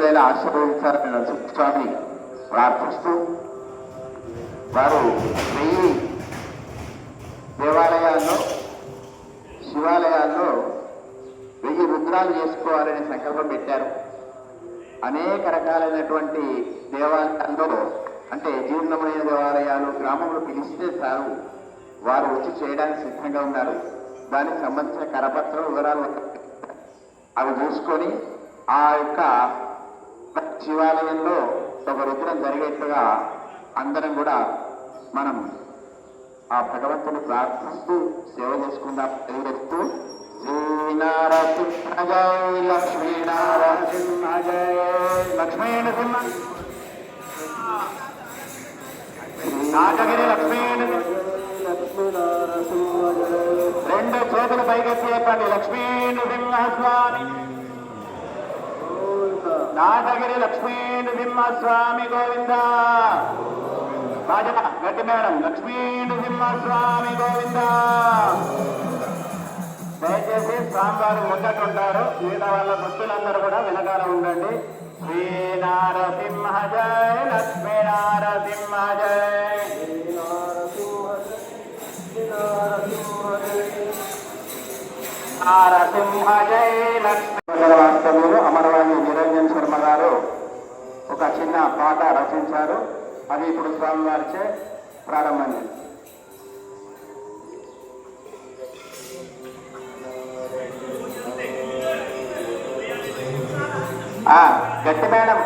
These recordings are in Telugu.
దీర్ఘాయులైన ఆశీర్వదించాలని నరసింహస్వామి ప్రార్థిస్తూ వారు 1000 దేవాలయాల్లో శివాలయాల్లో 1000 రుద్రాలు చేసుకోవాలనే సంకల్పం పెట్టారు. అనేక రకాలైనటువంటి దేవాలయాల్లో అంటే జీర్ణమైన దేవాలయాలు గ్రామంలో పిలిస్తే చాలు వారు వచ్చి చేయడానికి సిద్ధంగా ఉన్నారు. దానికి సంబంధించిన కరపత్రం వివరాలు అవి చూసుకొని ఆ యొక్క శివాలయంలో ఒక రుద్రం జరిగేట్టుగా అందరం కూడా మనం ఆ భగవంతుని ప్రార్థిస్తూ సేవ చేసుకుందాం. తెలియజేస్తూ శ్రీనారసింహ జయ లక్ష్మీనారసింహ జయ లక్ష్మీనరసింహ నాగగిరి లక్ష్మీనరసింహ రెండు చేతులు పైకెత్తి చెప్పండి. లక్ష్మీనరసింహ స్వామి నాగగిరి లక్ష్మీనరసింహ స్వామి గోవింద. రాజా గట్టి మేడం లక్ష్మీనరసింహ స్వామి గోవింద. దయచేసి స్వామివారు ముందటుంటారు. మిగతా వాళ్ళ భక్తులందరూ కూడా వెనకాల ఉండండి. శ్రీనారసింహ జయ లక్ష్మీనారసింహ జయ నారసింహ జయ లక్ష్మీ. వాస్తవ్యులు అమరవాణి నిరంజన్ శర్మ గారు ఒక చిన్న పాట రచించారు. అది ఇప్పుడు స్వామివారిచే ప్రారంభమైంది. గట్టి మేడం.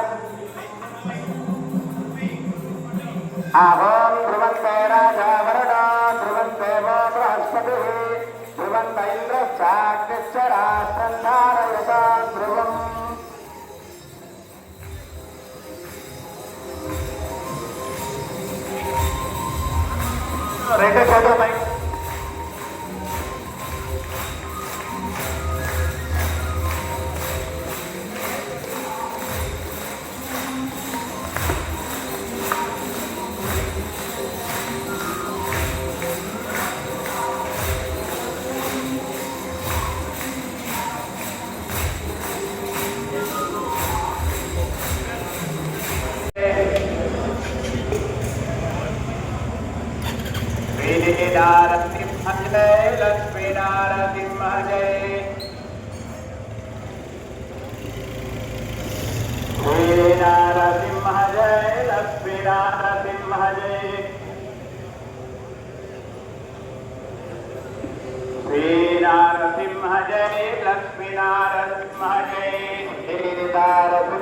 ఓం ధ్రువంతే రాజా వరుణ ధ్రువంతే వో బృహస్పతి ధ్రువంత ఇంద్రశ్చాగ్నిశ్చరాశ్రంధారయత ధ్రువం. రెండు చదువు నారసింహ జయ లక్ష్మీ నారసింహ జయ శ్రీ నారసింహ జయ లక్ష్మీ నారసింహ జయ శ్రీ నారసింహ జయ లక్ష్మీ నారసింహ జయ శ్రీ నారసింహ